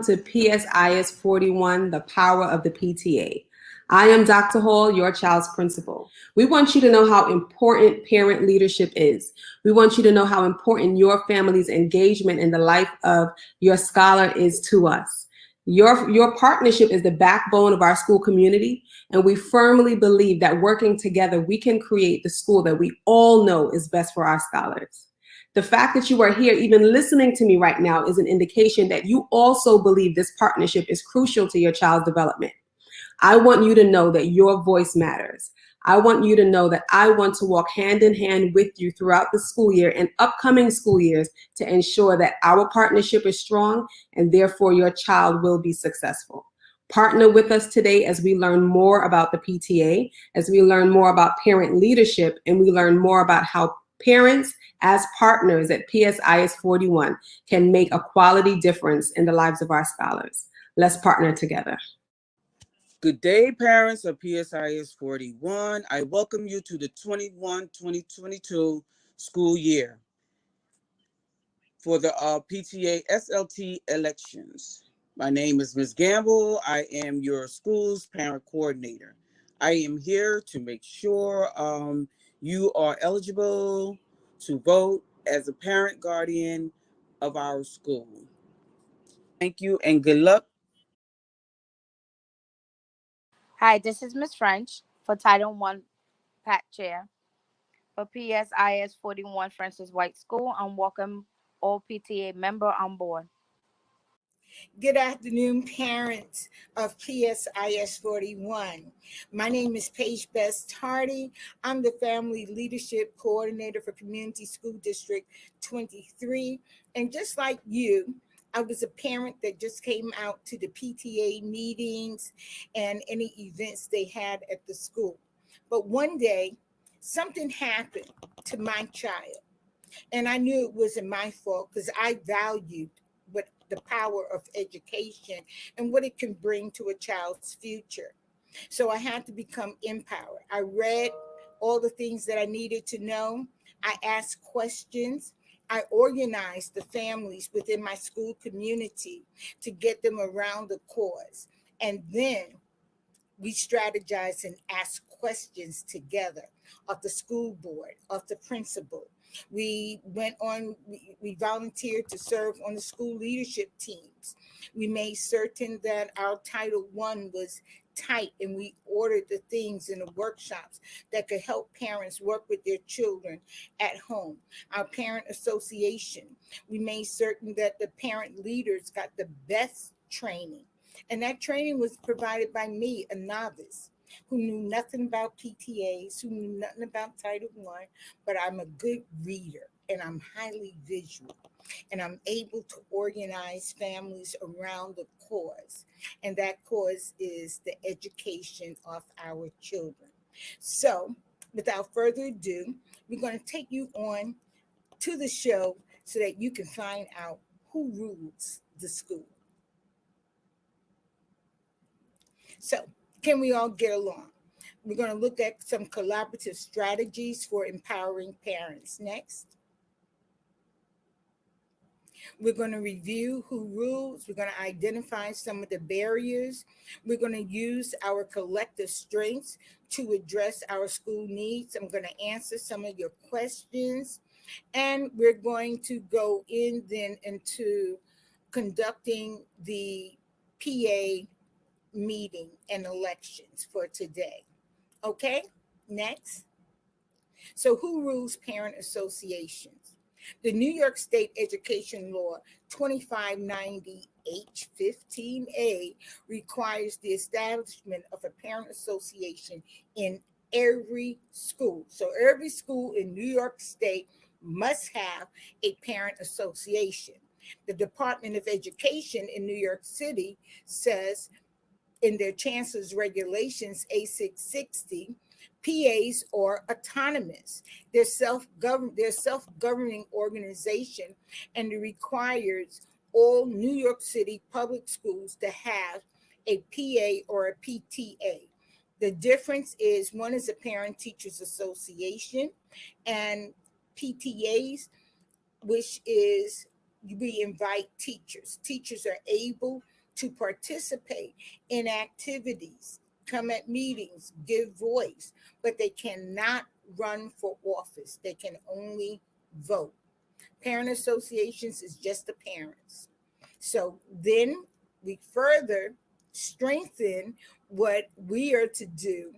to PSIS 41, The Power of the PTA. I am Dr. Hall, your child's principal. We want you to know how important parent leadership is. We want you to know how important your family's engagement in the life of your scholar is to us. Your partnership is the backbone of our school community, and we firmly believe that working together, we can create the school that we all know is best for our scholars. The fact that you are here, even listening to me right now, is an indication that you also believe this partnership is crucial to your child's development. I want you to know that your voice matters. I want you to know that I want to walk hand in hand with you throughout the school year and upcoming school years to ensure that our partnership is strong and therefore your child will be successful. Partner with us today as we learn more about the PTA, as we learn more about parent leadership, and we learn more about how parents as partners at PSIS 41 can make a quality difference in the lives of our scholars. Let's partner together. Good day, parents of PSIS 41. I welcome you to the 21-2022 school year for the PTA SLT elections. My name is Ms. Gamble. I am your school's parent coordinator. I am here to make sure you are eligible to vote as a parent guardian of our school. Thank you and good luck. Hi, this is Ms. French for Title I PAC Chair for PSIS 41 Francis White School. And welcome all PTA member on board. Good afternoon, parents of PSIS 41. My name is Paige Best Hardy. I'm the Family Leadership Coordinator for Community School District 23. And just like you, I was a parent that just came out to the PTA meetings and any events they had at the school. But one day, something happened to my child. And I knew it wasn't my fault because I valued what the power of education and what it can bring to a child's future. So I had to become empowered. I read all the things that I needed to know. I asked questions. I organized the families within my school community to get them around the cause. And then we strategized and asked questions together of the school board, of the principal. We volunteered to serve on the school leadership teams. We made certain that our Title I was tight, and we ordered the things in the workshops that could help parents work with their children at home. Our parent association, we made certain that the parent leaders got the best training. And that training was provided by me, a novice, who knew nothing about PTAs, who knew nothing about Title I, but I'm a good reader and I'm highly visual. And I'm able to organize families around the cause. And that cause is the education of our children. So without further ado, we're going to take you on to the show so that you can find out who rules the school. So, can we all get along? We're going to look at some collaborative strategies for empowering parents. Next. We're going to review who rules. We're going to identify some of the barriers. We're going to use our collective strengths to address our school needs. I'm going to answer some of your questions. And we're going to go in then into conducting the PA meeting and elections for today. Okay, next. So who rules parent associations? The New York State Education Law 2590H15A requires the establishment of a parent association in every school. So every school in New York State must have a parent association. The Department of Education in New York City says in their chancellor's regulations A660, PAs are autonomous. They're self-governing organization, and it requires all New York City public schools to have a PA or a PTA. The difference is one is a parent teachers association, and PTAs, which is we invite teachers. Teachers are able to participate in activities, come at meetings, give voice, but they cannot run for office. They can only vote. Parent associations is just the parents. So then we further strengthen what we are to do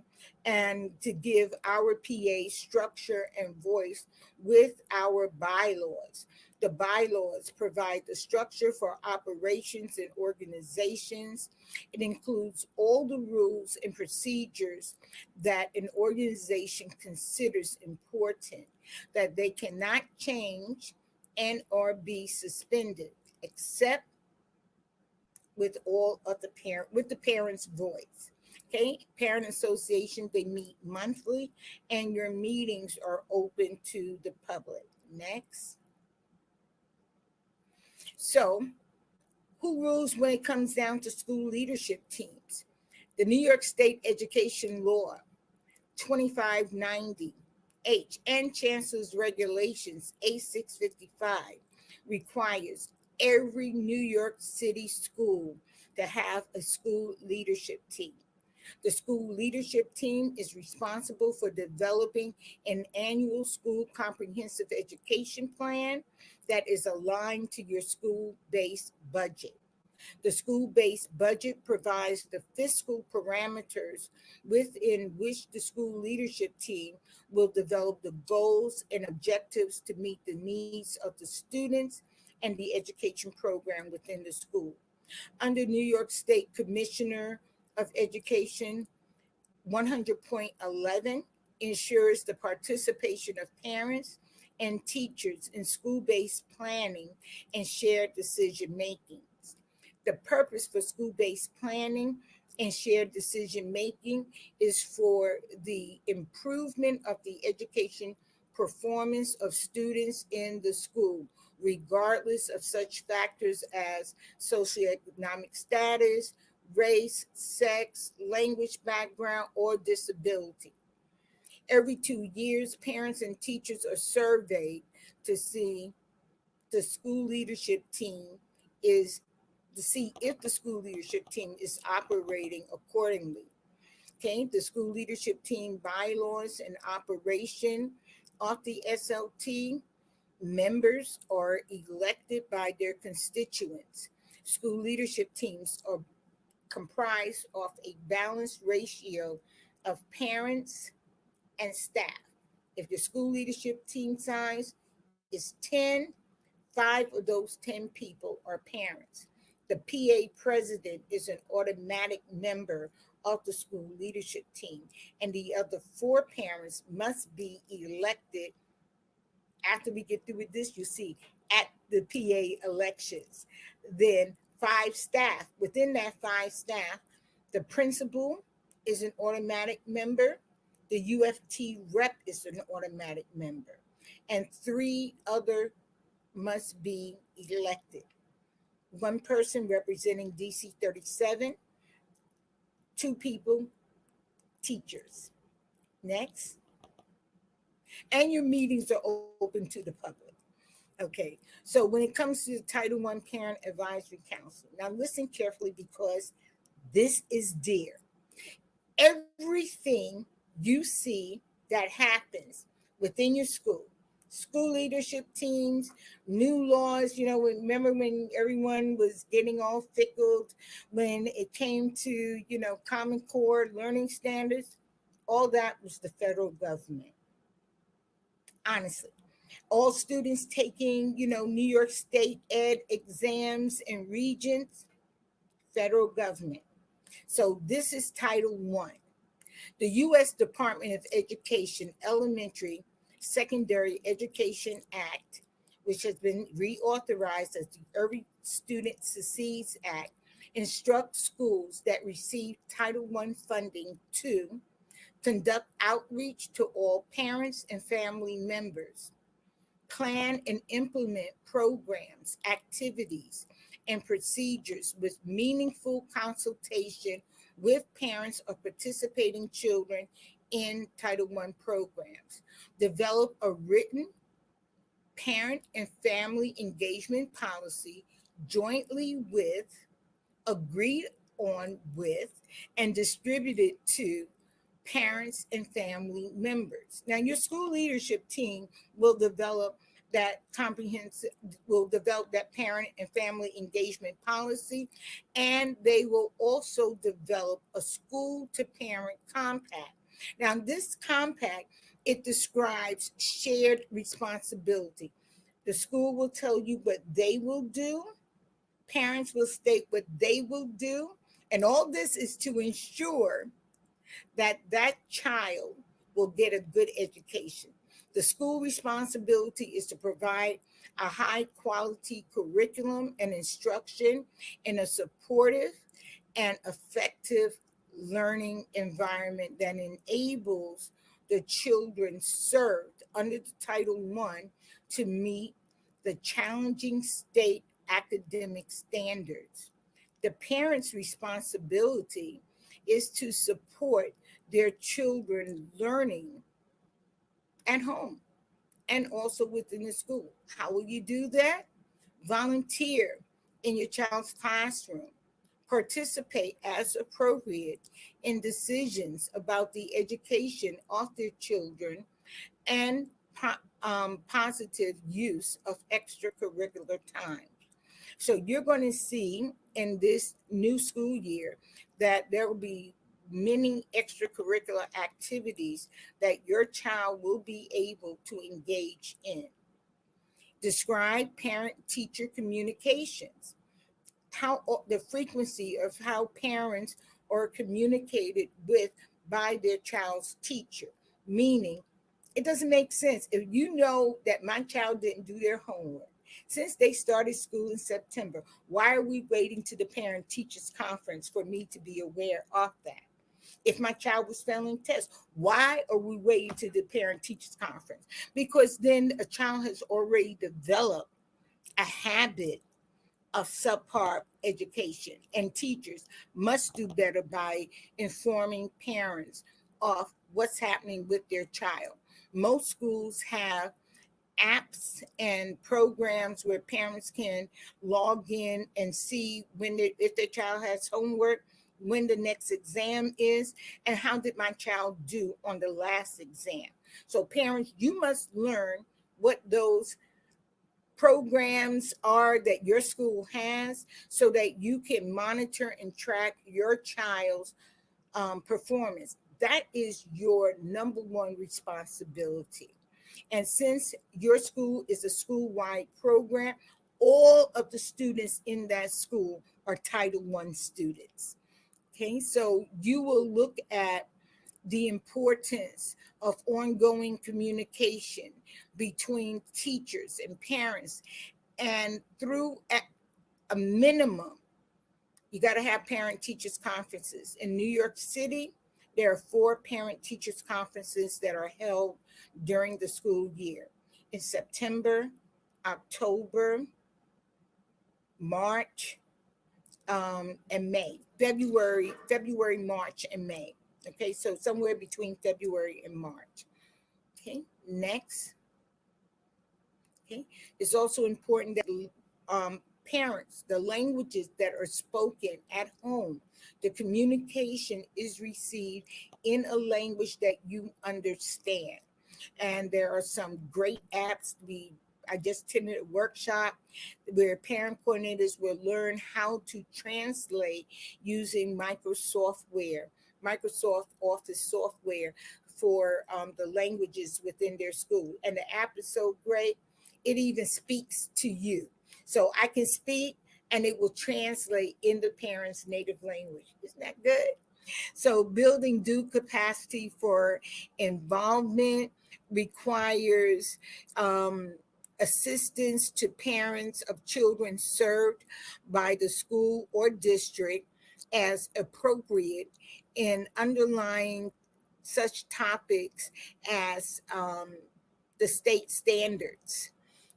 and to give our PA structure and voice with our bylaws. The bylaws provide the structure for operations and organizations. It includes all the rules and procedures that an organization considers important, that they cannot change and or be suspended except with the parents' voice. Okay, parent association, they meet monthly and your meetings are open to the public. Next. So, who rules when it comes down to school leadership teams? The New York State Education Law 2590 H and Chancellor's Regulations A655 requires every New York City school to have a school leadership team. The school leadership team is responsible for developing an annual school comprehensive education plan that is aligned to your school-based budget. The school-based budget provides the fiscal parameters within which the school leadership team will develop the goals and objectives to meet the needs of the students and the education program within the school. Under New York State Commissioner of Education 100.11 ensures the participation of parents and teachers in school-based planning and shared decision making. The purpose for school-based planning and shared decision making is for the improvement of the education performance of students in the school, regardless of such factors as socioeconomic status, race, sex, language background, or disability. Every 2 years, parents and teachers are surveyed to see the school leadership team is to see if the school leadership team is operating accordingly. Okay, the school leadership team bylaws and operation of the SLT members are elected by their constituents. School leadership teams are comprised of a balanced ratio of parents and staff. If your school leadership team size is 10, 5 of those 10 people are parents. The PA president is an automatic member of the school leadership team, and the other 4 parents must be elected. After we get through with this, you see at the PA elections. Then 5 staff. Within that 5 staff, the principal is an automatic member. The UFT rep is an automatic member. And 3 other must be elected. 1 person representing DC 37, 2 people, teachers. Next. And your meetings are open to the public. Okay, so when it comes to the Title I Parent Advisory Council, now listen carefully because this is dear. Everything you see that happens within your school leadership teams, new laws, remember when everyone was getting all fickled when it came to, Common Core learning standards, all that was the federal government. Honestly, all students taking, New York State ed exams and regents, federal government. So this is Title I. The U.S. Department of Education Elementary Secondary Education Act, which has been reauthorized as the Every Student Succeeds Act, instructs schools that receive Title I funding to conduct outreach to all parents and family members, plan and implement programs, activities, and procedures with meaningful consultation with parents of participating children in Title I programs, develop a written parent and family engagement policy jointly with agreed on with, and distributed to parents and family members. Now, your school leadership team will develop that parent and family engagement policy, and they will also develop a school to parent compact. Now, this compact, it describes shared responsibility. The school will tell you what they will do, parents will state what they will do, and all this is to ensure that that child will get a good education. The school responsibility is to provide a high quality curriculum and instruction in a supportive and effective learning environment that enables the children served under the Title I to meet the challenging state academic standards. The parents' responsibility is to support their children learning at home and also within the school. How will you do that? Volunteer in your child's classroom. Participate as appropriate in decisions about the education of their children and positive use of extracurricular time. So you're going to see in this new school year that there will be many extracurricular activities that your child will be able to engage in. Describe parent-teacher communications, how the frequency of how parents are communicated with by their child's teacher, meaning it doesn't make sense if you know that my child didn't do their homework since they started school in September. Why are we waiting to the parent teachers conference for me to be aware of that? If my child was failing tests, why are we waiting to the parent teachers conference? Because then a child has already developed a habit of subpar education, and teachers must do better by informing parents of what's happening with their child. Most schools have apps and programs where parents can log in and see if their child has homework, when the next exam is, and how did my child do on the last exam. So parents, you must learn what those programs are that your school has so that you can monitor and track your child's performance. That is your number one responsibility. And since your school is a school-wide program, all of the students in that school are Title I students. Okay, so you will look at the importance of ongoing communication between teachers and parents. And through at a minimum, you got to have parent teachers conferences. In New York City, there are 4 parent teachers conferences that are held during the school year in September, October, March, and May. February, March, and May. Okay, so somewhere between February and March. Okay, next. Okay, it's also important that parents, the languages that are spoken at home, the communication is received in a language that you understand. And there are some great apps. I just attended a workshop where parent coordinators will learn how to translate using Microsoft Office software for the languages within their school. And the app is so great, it even speaks to you. So I can speak and it will translate in the parent's native language. Isn't that good? So building due capacity for involvement requires assistance to parents of children served by the school or district as appropriate in underlying such topics as the state standards,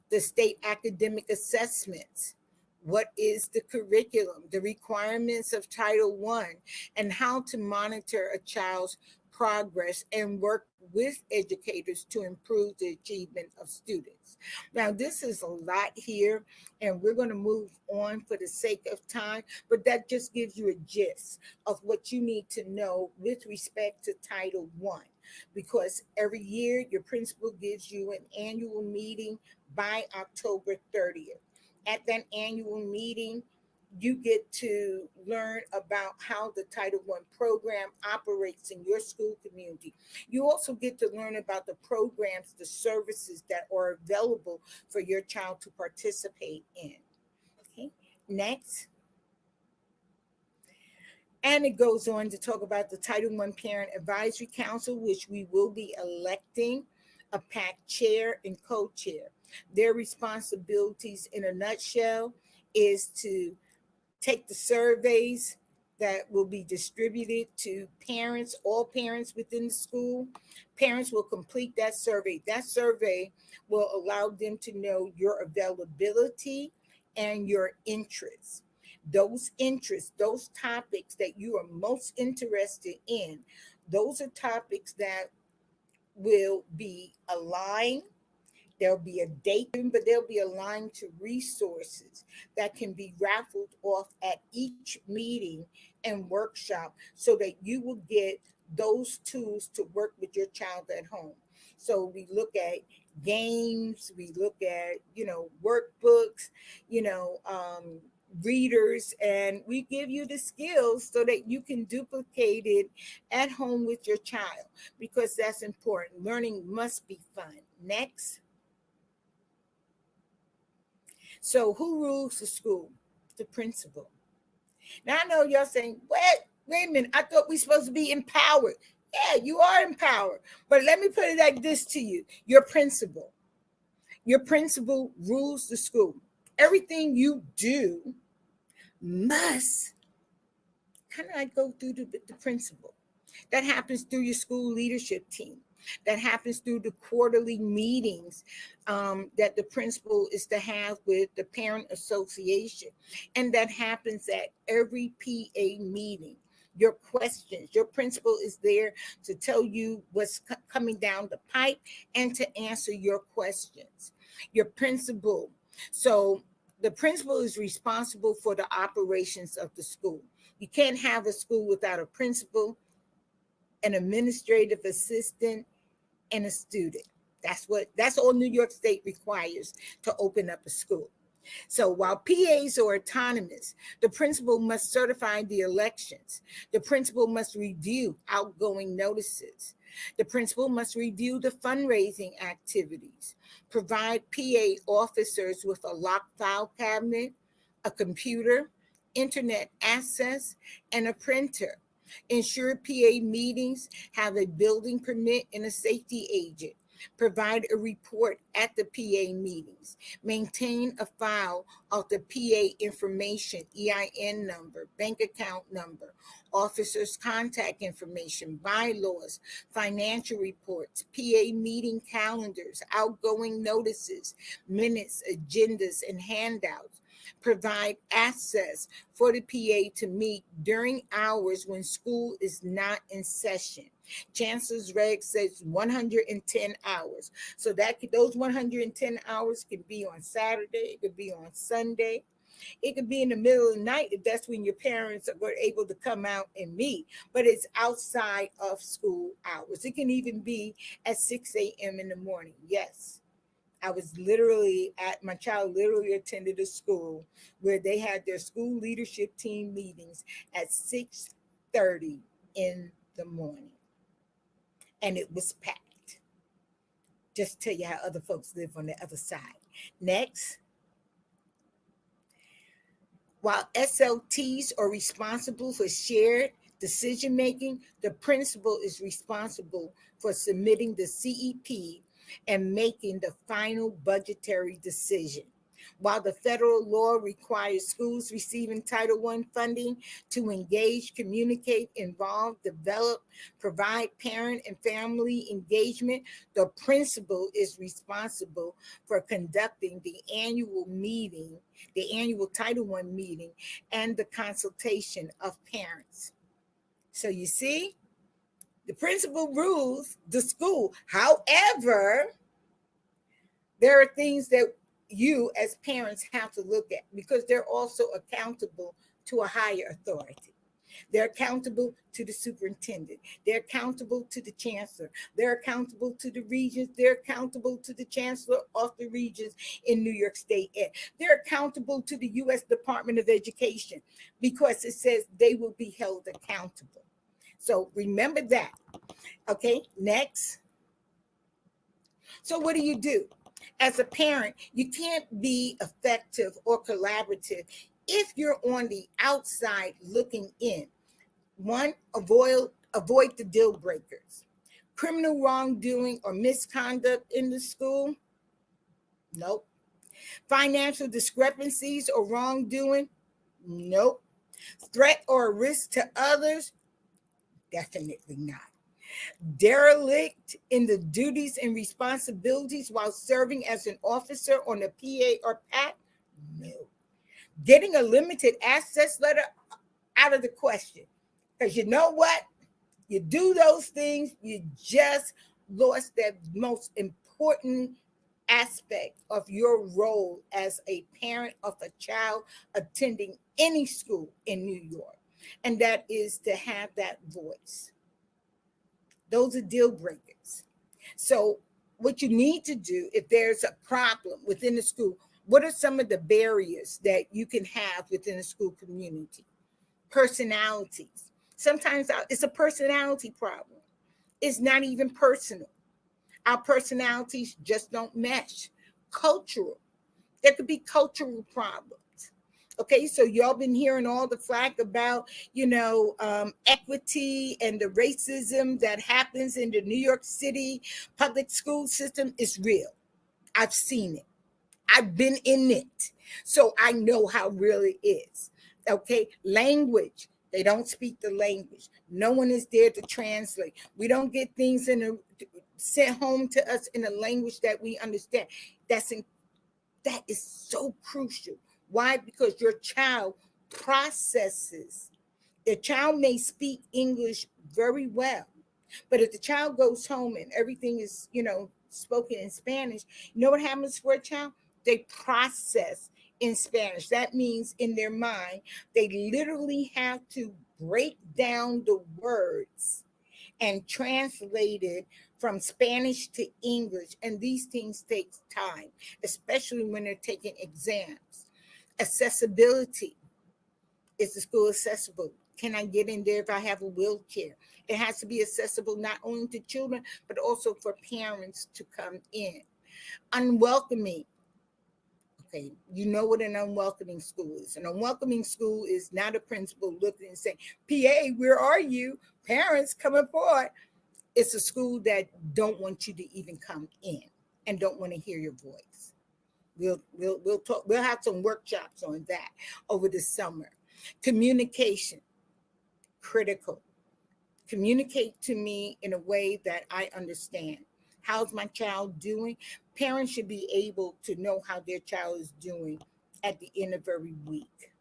the state academic assessments, what is the curriculum, the requirements of Title I, and how to monitor a child's progress and work with educators to improve the achievement of students. Now, this is a lot here, and we're going to move on for the sake of time, but that just gives you a gist of what you need to know with respect to Title I. Because every year your principal gives you an annual meeting by October 30th. At that annual meeting, you get to learn about how the Title I program operates in your school community. You also get to learn about the programs, the services that are available for your child to participate in. Okay, next. And it goes on to talk about the Title I Parent Advisory Council, which we will be electing a PAC chair and co-chair. Their responsibilities in a nutshell is to take the surveys that will be distributed to parents, all parents within the school. Parents will complete that survey. That survey will allow them to know your availability and your interests. Those interests, those topics that you are most interested in, those are topics that will be aligned. There'll be a date, but they'll be aligned to resources that can be raffled off at each meeting and workshop so that you will get those tools to work with your child at home. So we look at games, we look at, workbooks, readers, and we give you the skills so that you can duplicate it at home with your child, because that's important. Learning must be fun. Next. So who rules the school? The principal. Now I know y'all saying, wait a minute, I thought we supposed to be empowered. Yeah, you are empowered. But let me put it like this to you. Your principal rules the school. Everything you do must kind of like go through the principal. That happens through your school leadership team. That happens through the quarterly meetings that the principal is to have with the parent association. And that happens at every PA meeting. Your questions, your principal is there to tell you what's coming down the pipe and to answer your questions. Your principal. So the principal is responsible for the operations of the school. You can't have a school without a principal, an administrative assistant, and a student. That's all New York State requires to open up a school. So while PAs are autonomous, the principal must certify the elections. The principal must review outgoing notices. The principal must review the fundraising activities, provide PA officers with a locked file cabinet, a computer, internet access, and a printer. Ensure PA meetings have a building permit and a safety agent. Provide a report at the PA meetings. Maintain a file of the PA information, EIN number, bank account number, officers' contact information, bylaws, financial reports, PA meeting calendars, outgoing notices, minutes, agendas, and handouts. Provide access for the PA to meet during hours when school is not in session. Chancellor's Reg says 110 hours. So those 110 hours can be on Saturday, it could be on Sunday, it could be in the middle of the night if that's when your parents were able to come out and meet, but it's outside of school hours. It can even be at 6 a.m. in the morning. Yes. My child literally attended a school where they had their school leadership team meetings at 6:30 in the morning. And it was packed. Just to tell you how other folks live on the other side. Next. While SLTs are responsible for shared decision making, the principal is responsible for submitting the CEP and making the final budgetary decision. While the federal law requires schools receiving Title I funding to engage, communicate, involve, develop, provide parent and family engagement, the principal is responsible for conducting the annual meeting, the annual Title I meeting, and the consultation of parents. So you see, The principal rules the school. However, there are things that you as parents have to look at because they're also accountable to a higher authority. They're accountable to the superintendent. They're accountable to the chancellor. They're accountable to the regions. They're accountable to the chancellor of the regions in New York State. They're accountable to the U.S. Department of Education because it says they will be held accountable. So remember that. Okay, next. So what do? As a parent, you can't be effective or collaborative if you're on the outside looking in. One, avoid the deal breakers. Criminal wrongdoing or misconduct in the school? Nope. Financial discrepancies or wrongdoing? Nope. Threat or risk to others? Definitely not. Derelict in the duties and responsibilities while serving as an officer on the PA or PAC? No. Getting a limited access letter? Out of the question. Because you know what? You do those things, you just lost that most important aspect of your role as a parent of a child attending any school in New York. And that is to have that voice. Those are deal breakers. So what you need to do if there's a problem within the school, what are some of the barriers that you can have within the school community? Personalities. Sometimes it's a personality problem. It's not even personal. Our personalities just don't mesh. Cultural. There could be cultural problems. Okay, so y'all been hearing all the flack about, equity and the racism that happens in the New York City public school system is real. I've seen it. I've been in it. So I know how real it is. Okay, language. They don't speak the language. No one is there to translate. We don't get things sent home to us in a language that we understand. That is so crucial. Why? Because your child processes. The child may speak English very well, but if the child goes home and everything is, spoken in Spanish, you know what happens for a child? They process in Spanish. That means in their mind, they literally have to break down the words and translate it from Spanish to English. And these things take time, especially when they're taking exams. Accessibility. Is the school accessible? Can I get in there if I have a wheelchair? It has to be accessible not only to children, but also for parents to come in. Unwelcoming. Okay, you know what an unwelcoming school is. An unwelcoming school is not a principal looking and saying, PA, where are you? Parents coming forward. It's a school that don't want you to even come in and don't want to hear your voice. We'll talk. We'll have some workshops on that over the summer. Communication, critical. Communicate to me in a way that I understand. How's my child doing? Parents should be able to know how their child is doing at the end of every week.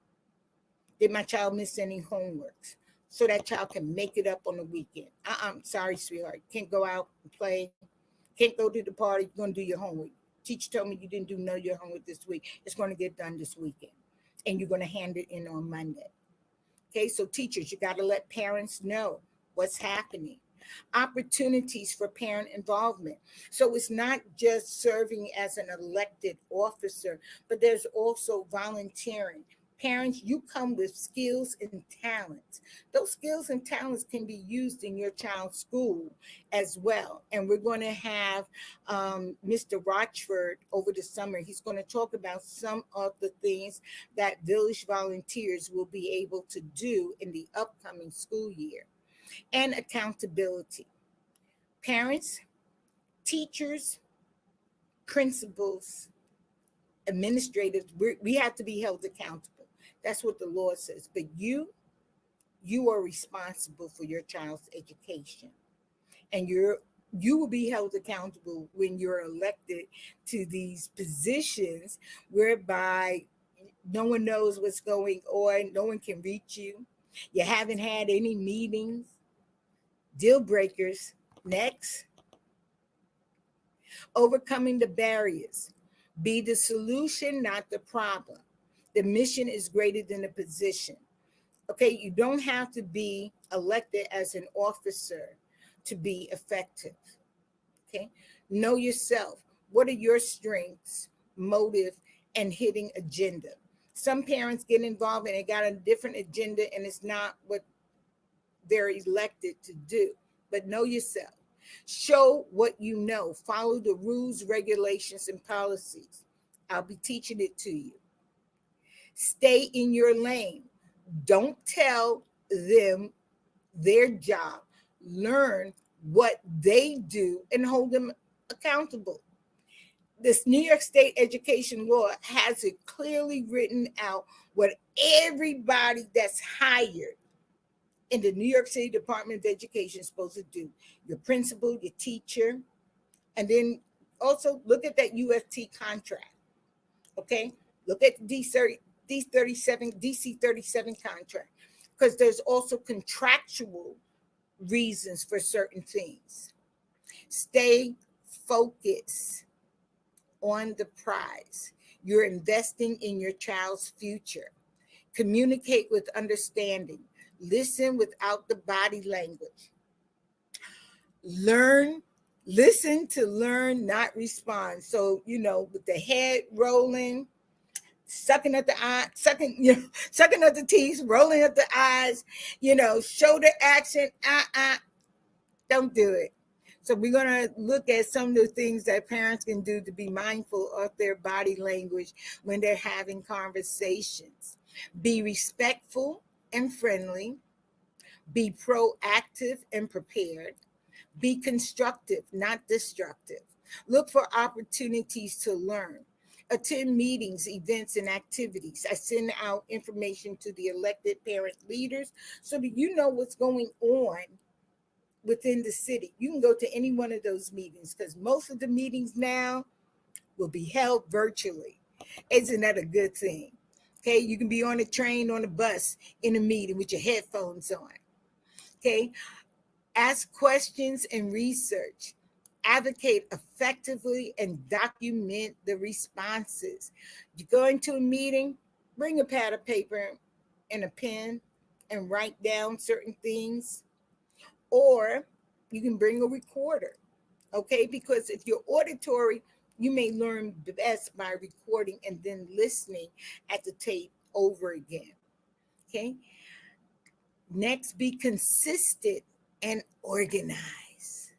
Did my child miss any homeworks? So that child can make it up on the weekend. Sorry, sweetheart. Can't go out and play. Can't go to the party. You're going to do your homework. Teacher told me you didn't do none of your homework this week. It's going to get done this weekend. And you're going to hand it in on Monday. Okay, so teachers, you got to let parents know what's happening. Opportunities for parent involvement. So it's not just serving as an elected officer, but there's also volunteering. Parents, you come with skills and talents. Those skills and talents can be used in your child's school as well. And we're going to have Mr. Rochford over the summer. He's going to talk about some of the things that village volunteers will be able to do in the upcoming school year. And accountability. Parents, teachers, principals, administrators, we have to be held accountable. That's what the law says. But you are responsible for your child's education. And you will be held accountable when you're elected to these positions whereby no one knows what's going on, no one can reach you. You haven't had any meetings. Deal breakers. Next, overcoming the barriers. Be the solution, not the problem. The mission is greater than the position. Okay, you don't have to be elected as an officer to be effective. Okay, know yourself. What are your strengths, motive, and hitting agenda? Some parents get involved and they got a different agenda and it's not what they're elected to do. But know yourself. Show what you know. Follow the rules, regulations, and policies. I'll be teaching it to you. Stay in your lane. Don't tell them their job. Learn what they do and hold them accountable. This New York State education law has it clearly written out what everybody that's hired in the New York City Department of Education is supposed to do. Your principal, your teacher, and then also look at that UFT contract. Okay, look at DC 37 contract, because there's also contractual reasons for certain things. Stay focused on the prize. You're investing in your child's future. Communicate with understanding. Listen without the body language. Listen to learn, not respond. So, with the head rolling, sucking at the eye, sucking at the teeth, rolling at the eyes, shoulder action, don't do it. So we're going to look at some of the things that parents can do to be mindful of their body language when they're having conversations. Be respectful and friendly. Be proactive and prepared. Be constructive, not destructive. Look for opportunities to learn. Attend meetings, events, and activities. I send out information to the elected parent leaders so that you know what's going on within the city. You can go to any one of those meetings because most of the meetings now will be held virtually. Isn't that a good thing? Okay, you can be on a train, on a bus, in a meeting with your headphones on. Okay, ask questions and research. Advocate effectively and document the responses. You go into a meeting, bring a pad of paper and a pen and write down certain things, or you can bring a recorder, okay? Because if you're auditory, you may learn best by recording and then listening at the tape over again, okay? Next, be consistent and organized.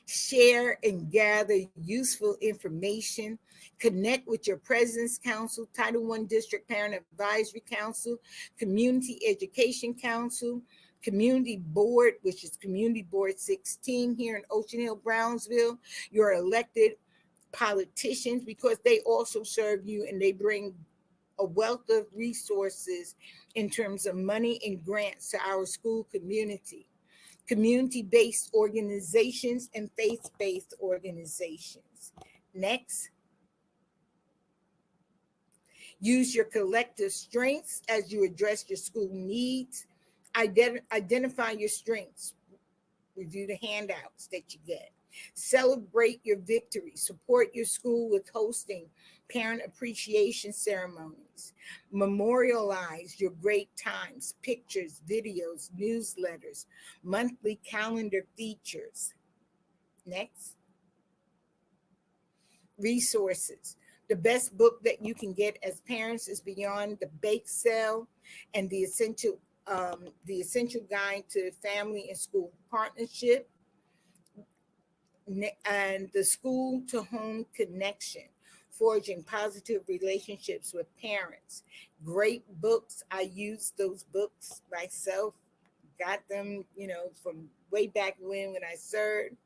Share and gather useful information. Connect with your President's Council, Title I District Parent Advisory Council, Community Education Council, Community Board, which is Community Board 16 here in Ocean Hill, Brownsville, your elected politicians, because they also serve you and they bring a wealth of resources in terms of money and grants to our school community. Community-based organizations and faith-based organizations. Next, use your collective strengths as you address your school needs. Identify your strengths. Review the handouts that you get. Celebrate your victories. Support your school with hosting parent appreciation ceremonies. Memorialize your great times, pictures, videos, newsletters, monthly calendar features. Next, resources. The best book that you can get as parents is Beyond the Bake Sale and the Essential Guide to Family and School Partnership, and the School to Home Connection, Forging Positive Relationships with Parents. Great books. I use those books myself. Got them, from way back when I served.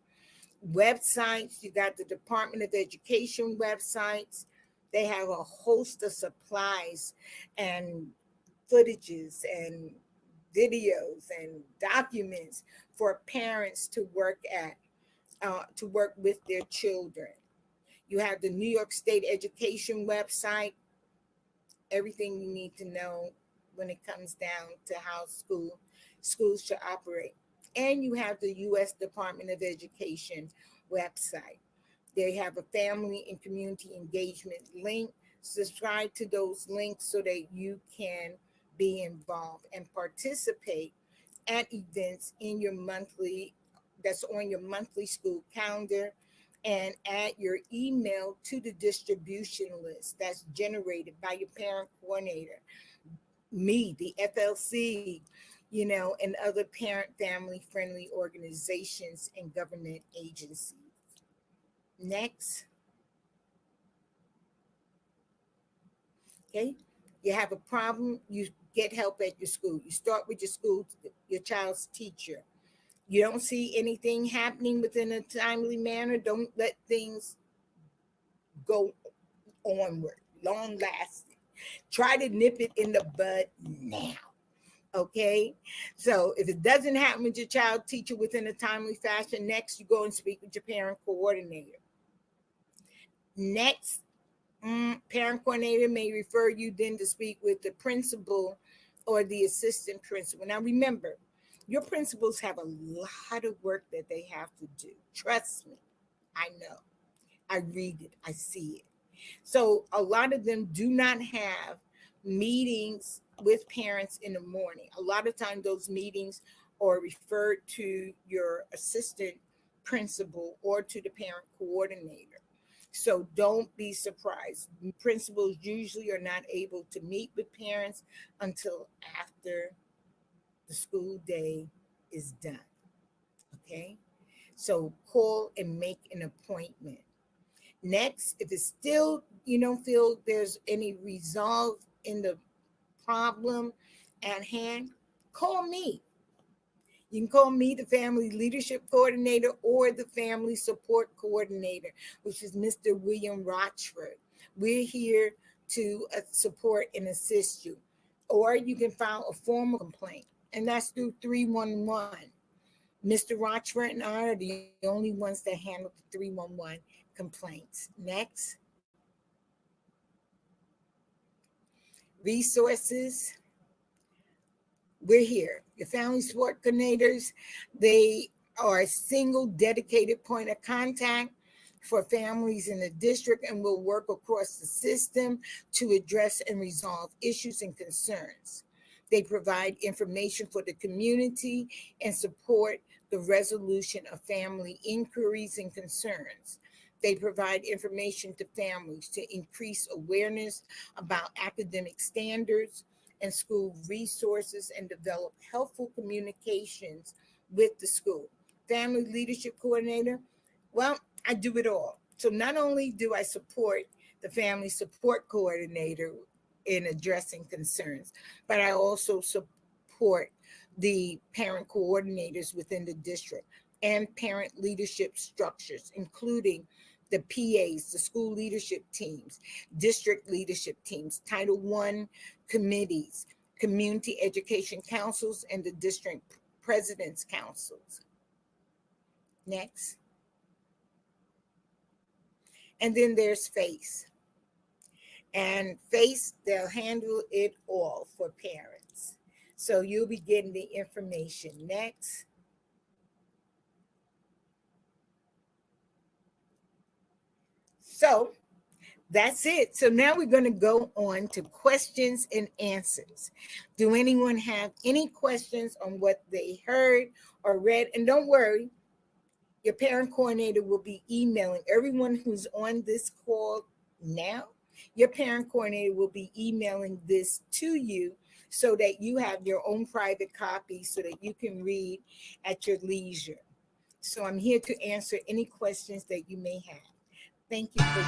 Websites, you got the Department of Education websites. They have a host of supplies and footages and videos and documents for parents to work with their children. You have the New York State Education website, everything you need to know when it comes down to how schools should operate. And you have the U.S. Department of Education website. They have a family and community engagement link. Subscribe to those links so that you can be involved and participate at events in your monthly, that's on your monthly school calendar, and add your email to the distribution list that's generated by your parent coordinator, me, the FLC, and other parent family friendly organizations and government agencies. Next. Okay. You have a problem, you get help at your school. You start with your child's teacher. You don't see anything happening within a timely manner, don't let things go onward, long lasting. Try to nip it in the bud now. Okay. So if it doesn't happen with your child teacher within a timely fashion, next you go and speak with your parent coordinator. Next, parent coordinator may refer you then to speak with the principal or the assistant principal. Now remember, your principals have a lot of work that they have to do. Trust me, I know. I read it, I see it. So a lot of them do not have meetings with parents in the morning. A lot of times those meetings are referred to your assistant principal or to the parent coordinator. So don't be surprised. Principals usually are not able to meet with parents until after the school day is done. Okay? So call and make an appointment. Next, if it's still you don't feel there's any resolve in the problem at hand, call me. You can call me the family leadership coordinator or the family support coordinator, which is Mr. William Rochford. We're here to support and assist you. Or you can file a formal complaint, and that's through 311. Mr. Rochford and I are the only ones that handle the 311 complaints. Next. Resources. We're here. Your family support coordinators, they are a single dedicated point of contact for families in the district and will work across the system to address and resolve issues and concerns. They provide information for the community and support the resolution of family inquiries and concerns. They provide information to families to increase awareness about academic standards and school resources and develop helpful communications with the school. Family leadership coordinator, well, I do it all. So not only do I support the family support coordinator in addressing concerns, but I also support the parent coordinators within the district and parent leadership structures, including the PAs, the school leadership teams, district leadership teams, Title I committees, community education councils, and the district president's councils. Next. And then there's FACE. And FACE, they'll handle it all for parents. So you'll be getting the information. Next. So that's it. So now we're going to go on to questions and answers. Do anyone have any questions on what they heard or read? And don't worry, your parent coordinator will be emailing everyone who's on this call now. Your parent coordinator will be emailing this to you so that you have your own private copy so that you can read at your leisure. So I'm here to answer any questions that you may have. Thank you for